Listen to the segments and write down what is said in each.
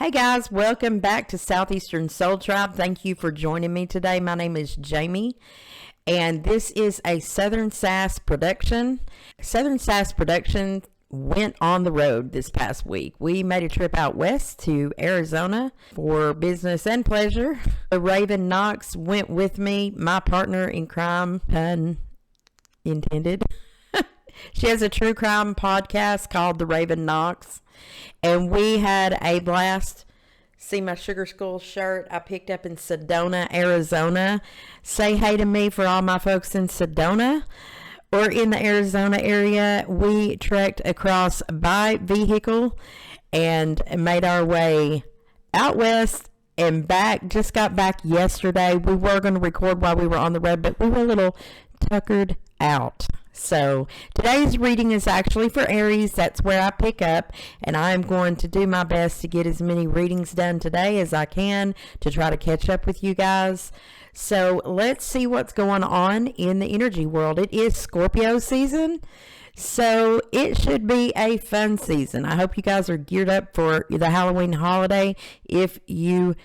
Hey guys, welcome back to Southeastern Soul Tribe. Thank you for joining me today. My name is Jamie, and this is a Southern Sass production. Southern Sass production went on the road this past week. We made a trip out west to Arizona for business and pleasure. Raven Knox went with me, my partner in crime, pun intended. She has a true crime podcast called The Raven Knox. And we had a blast. See my Sugar Skull shirt I picked up in Sedona, Arizona. Say hey to me for all my folks in Sedona or in the Arizona area. We trekked across by vehicle and made our way out west and back. Just got back yesterday. We were going to record while we were on the road, but we were a little tuckered out. So today's reading is actually for Aries. That's where I pick up, and I'm going to do my best to get as many readings done today as I can to try to catch up with you guys. So let's see what's going on in the energy world. It is Scorpio season, so it should be a fun season. I hope you guys are geared up for the Halloween holiday. If you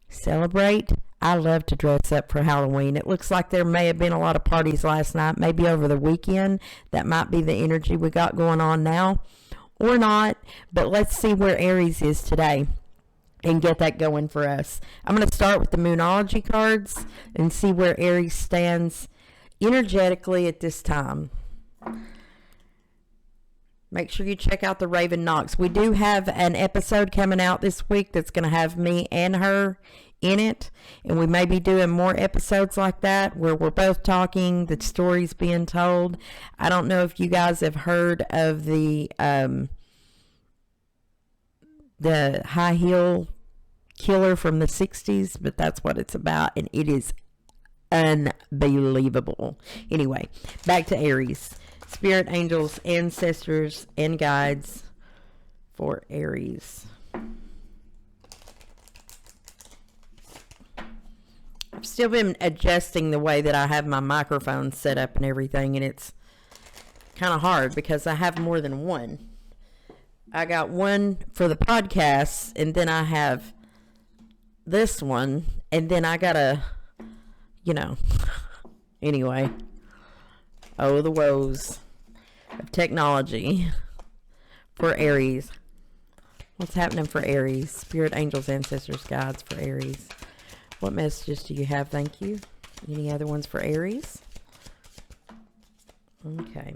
celebrate, I love to dress up for Halloween. It looks like there may have been a lot of parties last night, maybe over the weekend. That might be the energy we got going on now, or not. But let's see where Aries is today and get that going for us. I'm going to start with the Moonology cards and see where Aries stands energetically at this time. Make sure you check out the Raven Knox. We do have an episode coming out this week that's going to have me and her in it, and we may be doing more episodes like that where we're both talking, the stories being told. I don't know if you guys have heard of the high heel killer from the 60s, but that's what it's about, and it is unbelievable. Anyway, back to Aries. Spirit, angels, ancestors, and guides for Aries. I've still been adjusting the way that I have my microphone set up and everything, and it's kind of hard because I have more than one. I got one for the podcast, and then I have this one, and then I got anyway. Oh, the woes of technology for Aries. What's happening for Aries? Spirit, angels, ancestors, guides for Aries. What messages do you have? Thank you. Any other ones for Aries? Okay.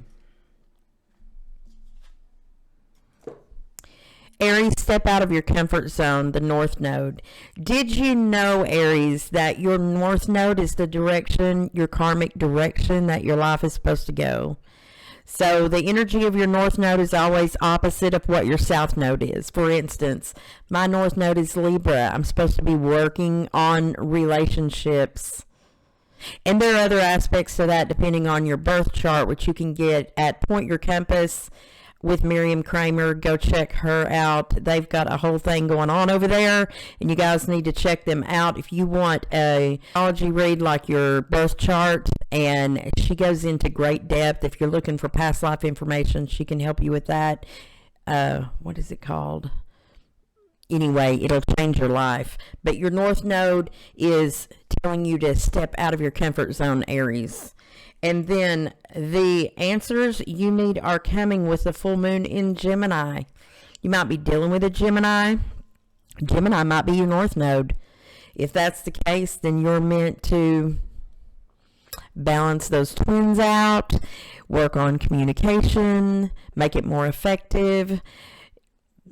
Aries, step out of your comfort zone, the North Node. Did you know, Aries, that your North Node is the direction, your karmic direction that your life is supposed to go? So the energy of your North Node is always opposite of what your South Node is. For instance, my North Node is Libra. I'm supposed to be working on relationships. And there are other aspects to that depending on your birth chart, which you can get at Point Your Compass with Miriam Kramer. Go check her out. They've got a whole thing going on over there, and you guys need to check them out if you want a astrology read like your birth chart. And she goes into great depth. If you're looking for past life information, she can help you with that. What is it called? Anyway, it'll change your life. But your North Node is telling you to step out of your comfort zone, Aries. And then the answers you need are coming with the full moon in Gemini. You might be dealing with a Gemini. Gemini might be your North Node. If that's the case, then you're meant to balance those twins out, work on communication, make it more effective,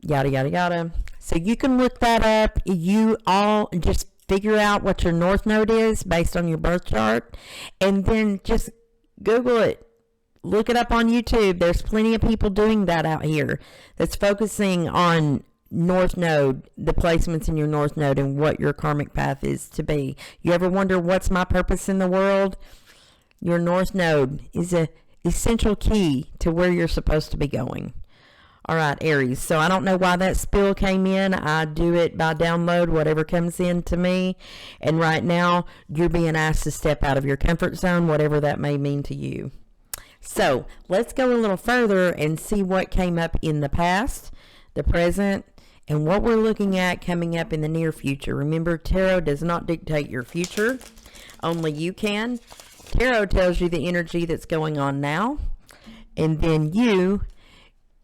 yada, yada, yada. So you can look that up. You all just figure out what your North Node is based on your birth chart, and then just Google it. Look it up on YouTube. There's plenty of people doing that out here that's focusing on North Node, the placements in your North Node, and what your karmic path is to be. You ever wonder what's my purpose in the world? Your North Node is a essential key to where you're supposed to be going. All right, Aries. So I don't know why that spill came in. I do it by download, whatever comes in to me. And right now, you're being asked to step out of your comfort zone, whatever that may mean to you. So let's go a little further and see what came up in the past, the present, and what we're looking at coming up in the near future. Remember, tarot does not dictate your future. Only you can. Tarot tells you the energy that's going on now, and then you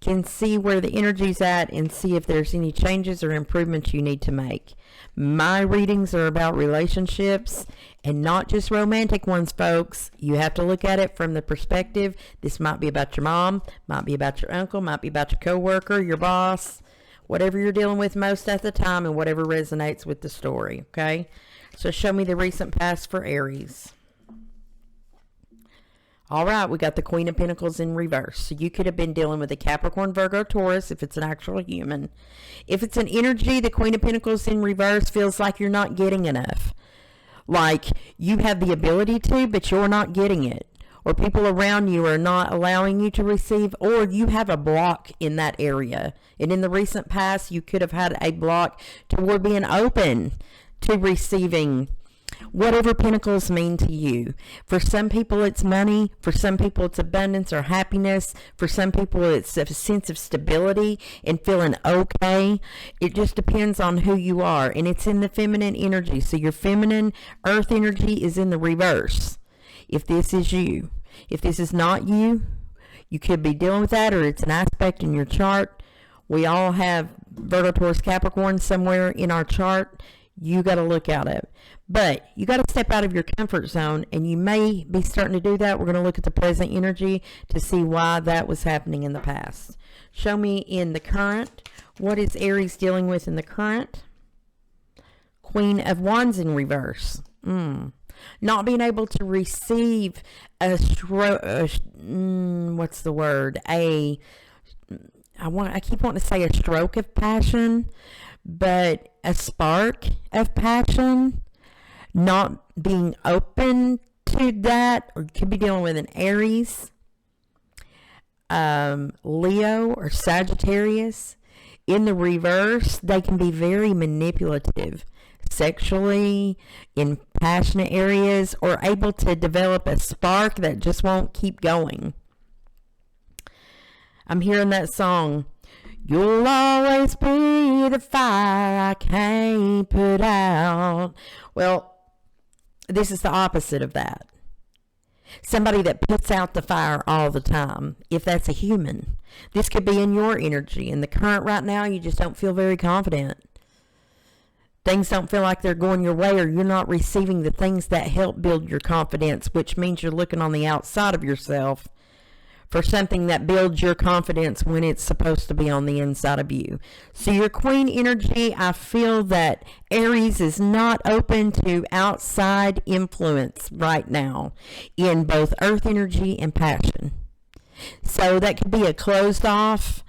can see where the energy's at and see if there's any changes or improvements you need to make. My readings are about relationships and not just romantic ones, folks. You have to look at it from the perspective. This might be about your mom, might be about your uncle, might be about your coworker, your boss, whatever you're dealing with most at the time and whatever resonates with the story, okay? So show me the recent past for Aries. All right, we got the Queen of Pentacles in reverse. So you could have been dealing with a Capricorn, Virgo, Taurus if it's an actual human. If it's an energy, the Queen of Pentacles in reverse feels like you're not getting enough. Like you have the ability to, but you're not getting it. Or people around you are not allowing you to receive, or you have a block in that area. And in the recent past, you could have had a block toward being open to receiving whatever pentacles mean to you. For some people it's money, for some people it's abundance or happiness, for some people it's a sense of stability and feeling okay. It just depends on who you are, and it's in the feminine energy. So your feminine earth energy is in the reverse. If this is you, if this is not you, you could be dealing with that, or it's an aspect in your chart. We all have Virgo, Taurus, Capricorn somewhere in our chart. You got to look at it. But you got to step out of your comfort zone, and you may be starting to do that. We're going to look at the present energy to see why that was happening in the past. Show me in the current. What is Aries dealing with in the current? Queen of Wands in reverse. Not being able to receive what's the word? I keep wanting to say a stroke of passion, but a spark of passion. Not being open to that, or you could be dealing with an Aries, Leo, or Sagittarius. In the reverse, they can be very manipulative sexually in passionate areas, or able to develop a spark that just won't keep going. I'm hearing that song, "You'll always be the fire I can't put out." Well, this is the opposite of that. Somebody that puts out the fire all the time, if that's a human. This could be in your energy. In the current right now, you just don't feel very confident. Things don't feel like they're going your way, or you're not receiving the things that help build your confidence, which means you're looking on the outside of yourself for something that builds your confidence when it's supposed to be on the inside of you. So your Queen energy, I feel that Aries is not open to outside influence right now in both earth energy and passion. So that could be a closed off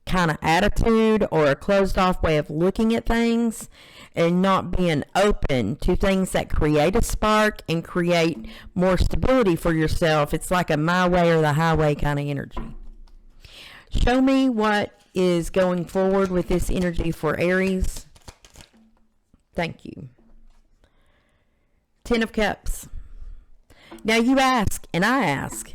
kind of attitude, or a closed off way of looking at things, and not being open to things that create a spark and create more stability for yourself. It's like a my way or the highway kind of energy. Show me what is going forward with this energy for Aries. Thank you. Ten of Cups. Now you ask, and I ask,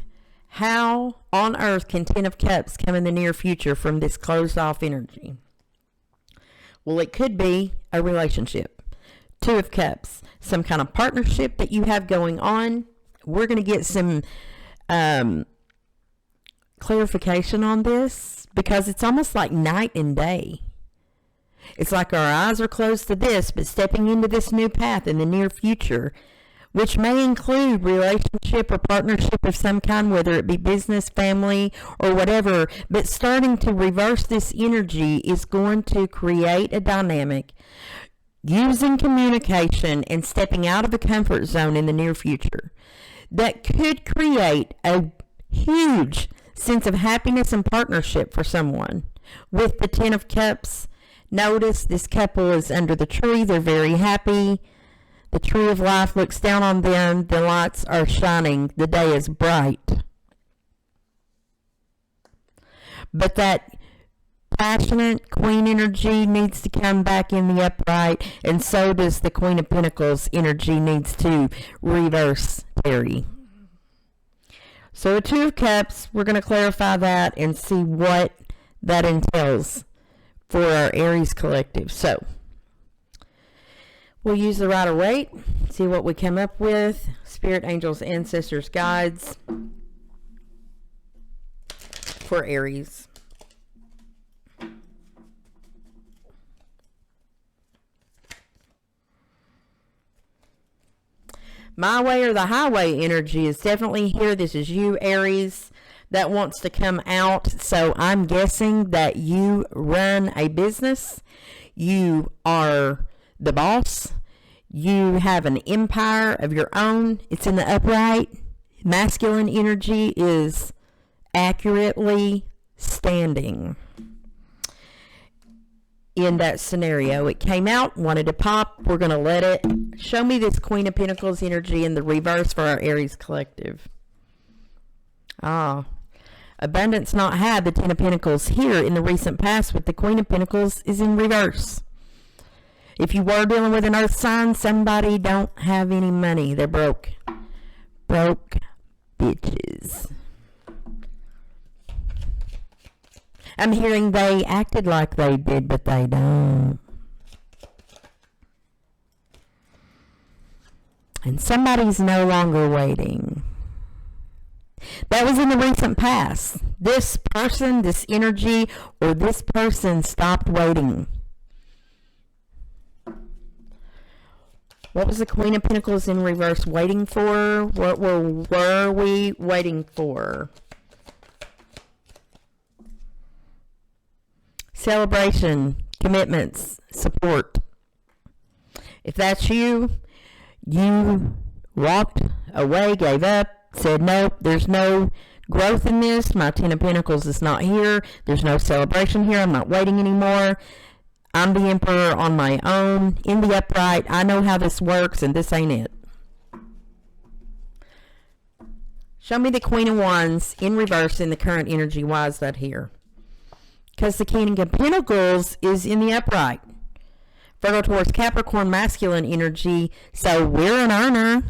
how on earth can Ten of Cups come in the near future from this closed off energy? Well, it could be a relationship. Two of Cups, some kind of partnership that you have going on. We're going to get some clarification on this, because it's almost like night and day. It's like our eyes are closed to this, but stepping into this new path in the near future, which may include relationship or partnership of some kind, whether it be business, family, or whatever. But starting to reverse this energy is going to create a dynamic using communication and stepping out of the comfort zone in the near future that could create a huge sense of happiness and partnership for someone. With the Ten of Cups, notice this couple is under the tree. They're very happy. The tree of life looks down on them. The lights are shining. The day is bright. But that passionate Queen energy needs to come back in the upright, and so does the Queen of Pentacles energy needs to reverse Terry. So the Two of Cups, we're going to clarify that and see what that entails for our Aries collective. So we'll use the Rider-Waite, see what we come up with. Spirit, angels, ancestors, guides for Aries. My way or the highway energy is definitely here. This is you, Aries, that wants to come out. So I'm guessing that you run a business. You are the boss. You have an empire of your own. It's in the upright. Masculine energy is accurately standing in that scenario. It came out, wanted to pop. We're going to let it. Show me this Queen of Pentacles energy in the reverse for our Aries collective. Abundance not had. The Ten of Pentacles here in the recent past with the Queen of Pentacles is in reverse. If you were dealing with an earth sign, somebody don't have any money. They're broke. Broke bitches. I'm hearing they acted like they did, but they don't. And somebody's no longer waiting. That was in the recent past. This person, this energy, or this person stopped waiting. What was the Queen of Pentacles in reverse waiting for? What were we waiting for? Celebration, commitments, support. If that's you, you walked away, gave up, said, nope, there's no growth in this. My Ten of Pentacles is not here. There's no celebration here. I'm not waiting anymore. I'm the emperor on my own, in the upright. I know how this works, and this ain't it. Show me the Queen of Wands in reverse in the current energy. Why is that here? Because the King of Pentacles is in the upright. Virgo, Taurus, Capricorn, masculine energy. So we're an earner.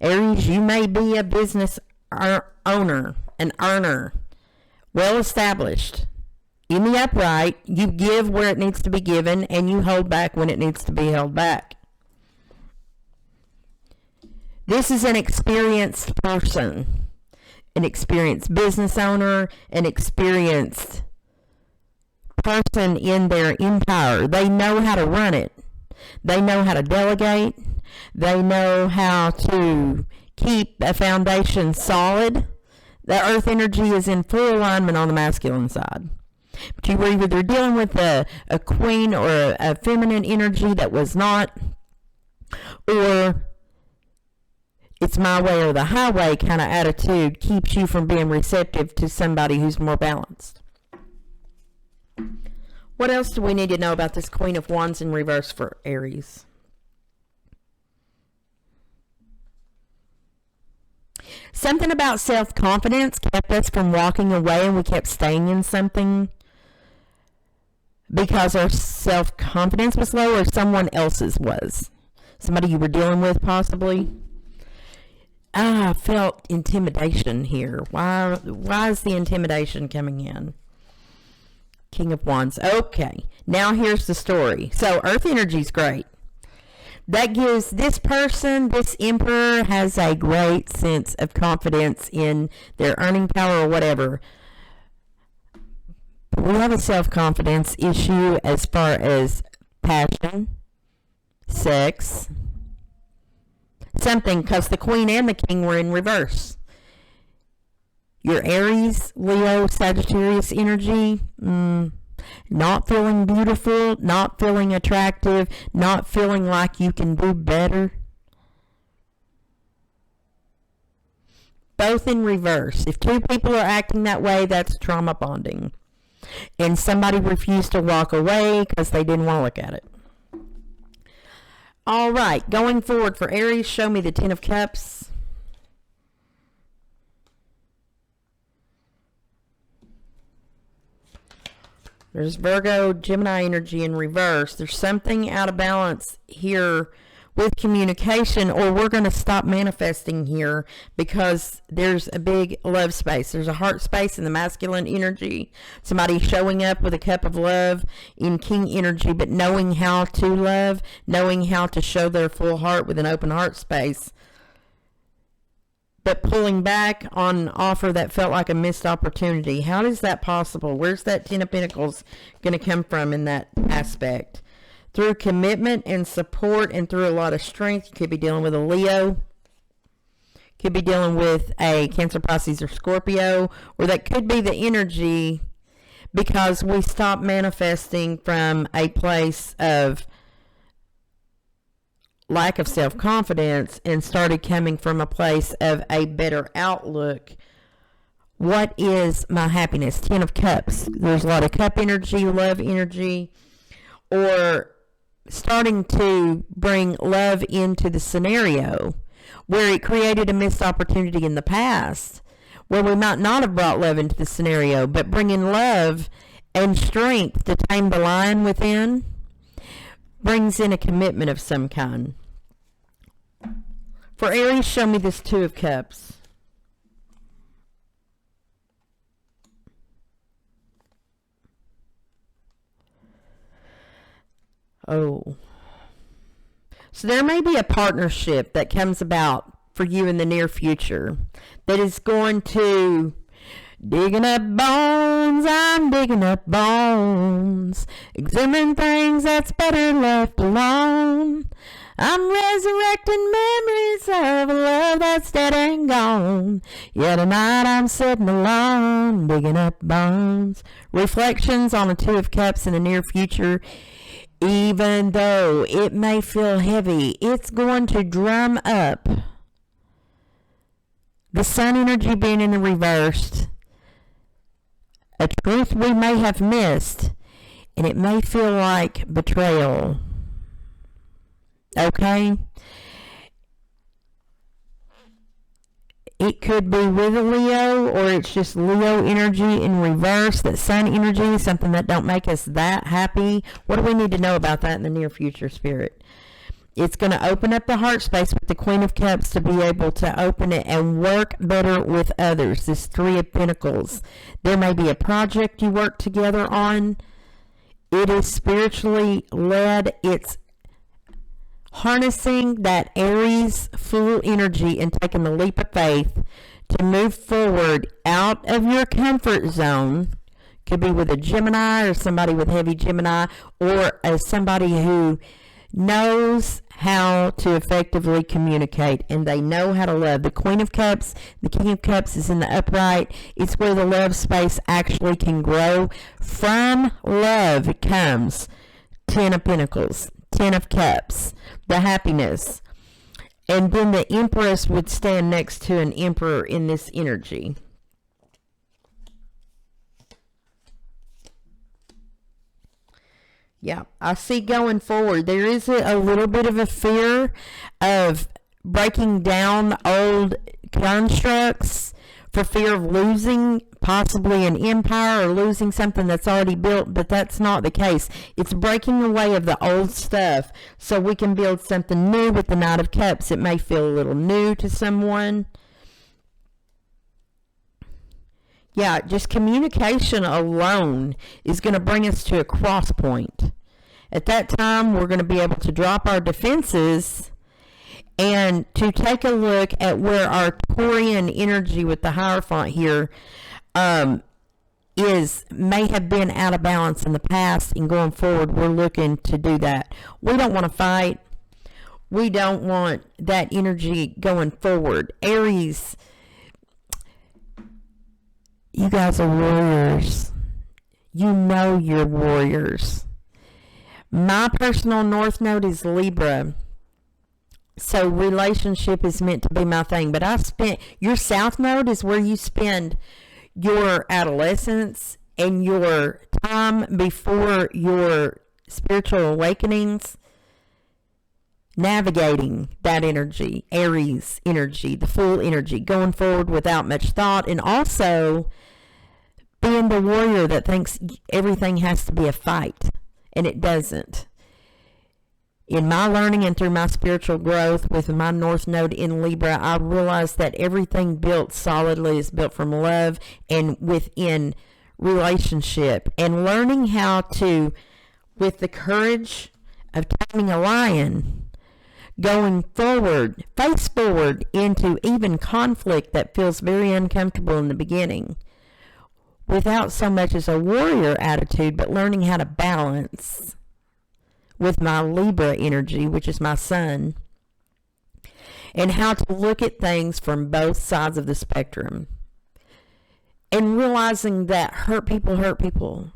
Aries, you may be a business owner, an earner. Well established. In the upright, you give where it needs to be given, and you hold back when it needs to be held back. This is an experienced person. An experienced business owner, an experienced person in their empire. They know how to run it. They know how to delegate. They know how to keep a foundation solid. The earth energy is in full alignment on the masculine side. But you were either dealing with a queen or a feminine energy that was not, or it's my way or the highway kind of attitude keeps you from being receptive to somebody who's more balanced. What else do we need to know about this Queen of Wands in reverse for Aries? Something about self-confidence kept us from walking away, and we kept staying in something because our self-confidence was low, or someone else's was. Somebody you were dealing with, possibly. I felt intimidation here. Why is the intimidation coming in? King of Wands. Okay, now here's the story. So earth energy is great. That gives this person, this emperor, has a great sense of confidence in their earning power or whatever. But we have a self-confidence issue as far as passion, sex, something, because the Queen and the King were in reverse. Your Aries, Leo, Sagittarius energy, not feeling beautiful, not feeling attractive, not feeling like you can do better. Both in reverse. If two people are acting that way, that's trauma bonding. And somebody refused to walk away because they didn't want to look at it. All right, going forward for Aries, show me the Ten of Cups. There's Virgo, Gemini energy in reverse. There's something out of balance here with communication, or we're going to stop manifesting here, because there's a big love space. There's a heart space in the masculine energy. Somebody showing up with a cup of love in king energy, but knowing how to love, knowing how to show their full heart with an open heart space, but pulling back on an offer that felt like a missed opportunity. How is that possible? Where's that Ten of Pentacles going to come from in that aspect? Through commitment and support, and through a lot of strength. You could be dealing with a Leo. Could be dealing with a Cancer, Pisces, or Scorpio. Or that could be the energy because we stopped manifesting from a place of lack of self-confidence and started coming from a place of a better outlook. What is my happiness? Ten of Cups. There's a lot of cup energy, love energy, or starting to bring love into the scenario where it created a missed opportunity in the past, where we might not have brought love into the scenario, but bringing love and strength to tame the lion within brings in a commitment of some kind. For Aries, show me this Two of Cups. Oh. So there may be a partnership that comes about for you in the near future that is going to digging up bones, I'm digging up bones, exhuming things that's better left alone. I'm resurrecting memories of a love that's dead and gone. Yeah, tonight I'm sitting alone, digging up bones. Reflections on a Two of Cups in the near future. Even though it may feel heavy, it's going to drum up. The sun energy being in the reversed. A truth we may have missed, and it may feel like betrayal. Okay? It could be with a Leo, or it's just Leo energy in reverse. That sun energy, something that don't make us that happy. What do we need to know about that in the near future, Spirit? It's going to open up the heart space with the Queen of Cups to be able to open it and work better with others. This Three of Pentacles. There may be a project you work together on. It is spiritually led. It's harnessing that Aries full energy and taking the leap of faith to move forward out of your comfort zone. Could be with a Gemini, or somebody with heavy Gemini, or as somebody who knows how to effectively communicate and they know how to love. The Queen of Cups, the King of Cups is in the upright. It's where the love space actually can grow. From love comes Ten of Pentacles, Ten of Cups, the happiness. And then the Empress would stand next to an Emperor in this energy. Yeah, I see going forward, there is a little bit of a fear of breaking down old constructs for fear of losing possibly an empire or losing something that's already built, but that's not the case. It's breaking away of the old stuff so we can build something new with the Knight of Cups. It may feel a little new to someone. Yeah, just communication alone is going to bring us to a cross point. At that time, we're going to be able to drop our defenses and to take a look at where our Taurian energy with the Hierophant here may have been out of balance in the past, and going forward, we're looking to do that. We don't want to fight. We don't want that energy going forward. Aries, you guys are warriors. You know you're warriors. My personal North Node is Libra. So relationship is meant to be my thing. But your South Node is where you spend your adolescence and your time before your spiritual awakenings, navigating that energy, Aries energy, the full energy, going forward without much thought, and also being the warrior that thinks everything has to be a fight, and it doesn't. In my learning and through my spiritual growth with my North Node in Libra, I realized that everything built solidly is built from love and within relationship. And learning how to, with the courage of taming a lion, going forward, face forward into even conflict that feels very uncomfortable in the beginning, without so much as a warrior attitude, but learning how to balance with my Libra energy, which is my sun, and how to look at things from both sides of the spectrum, and realizing that hurt people,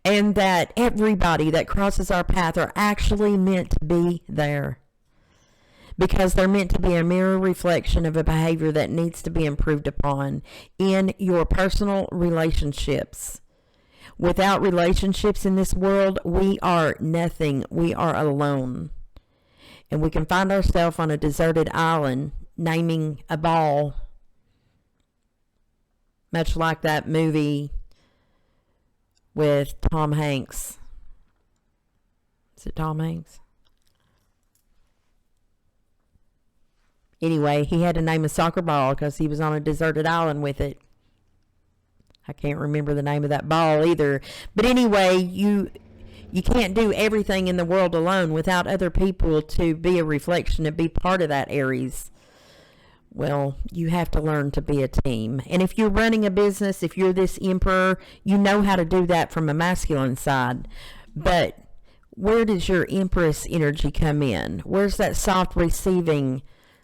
and that everybody that crosses our path are actually meant to be there, because they're meant to be a mirror reflection of a behavior that needs to be improved upon in your personal relationships. Without relationships in this world, we are nothing. We are alone. And we can find ourselves on a deserted island naming a ball, much like that movie with Tom Hanks. Is it Tom Hanks? Anyway, he had to name a soccer ball because he was on a deserted island with it. I can't remember the name of that ball either. But anyway, you can't do everything in the world alone without other people to be a reflection and be part of that Aries. Well, you have to learn to be a team. And if you're running a business, if you're this emperor, you know how to do that from a masculine side. But where does your empress energy come in? Where's that soft receiving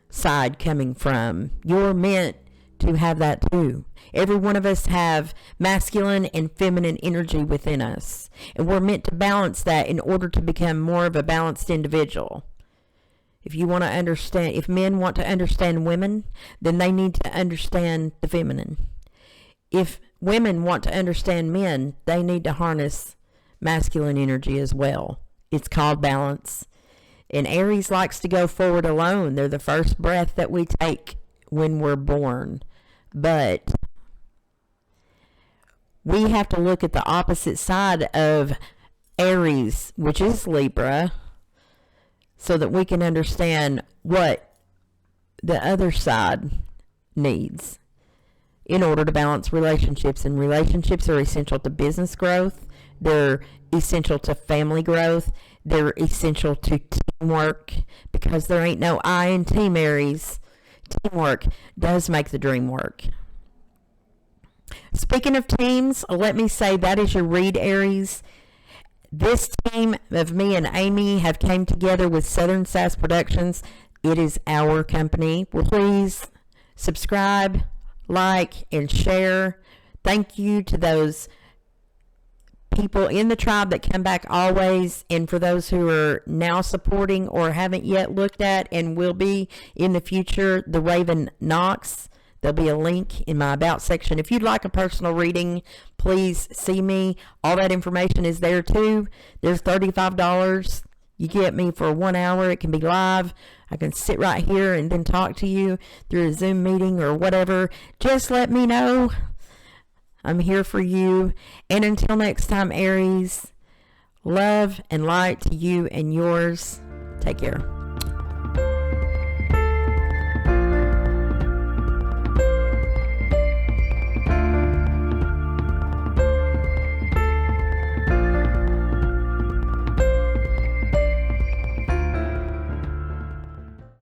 side coming from? You're meant to have that too. Every one of us have masculine and feminine energy within us, and we're meant to balance that in order to become more of a balanced individual. If you want to understand, if men want to understand women, then they need to understand the feminine. If women want to understand men, they need to harness masculine energy as well. It's called balance. And Aries likes to go forward alone. They're the first breath that we take when we're born. But we have to look at the opposite side of Aries, which is Libra, so that we can understand what the other side needs in order to balance relationships. And relationships are essential to business growth. They're essential to family growth. They're essential to teamwork, because there ain't no I in team, Aries. Teamwork does make the dream work. Speaking of teams, let me say that is your read, Aries. This team of me and Amy have came together with Southern Sass Productions. It is our company. Please subscribe, like, and share. Thank you to those people in the tribe that come back always, and for those who are now supporting or haven't yet looked at and will be in the future, the Raven Knox. There'll be a link in my About section. If you'd like a personal reading, please see me. All that information is there too. There's $35. You get me for 1 hour. It can be live. I can sit right here and then talk to you through a Zoom meeting or whatever. Just let me know. I'm here for you. And until next time, Aries, love and light to you and yours. Take care.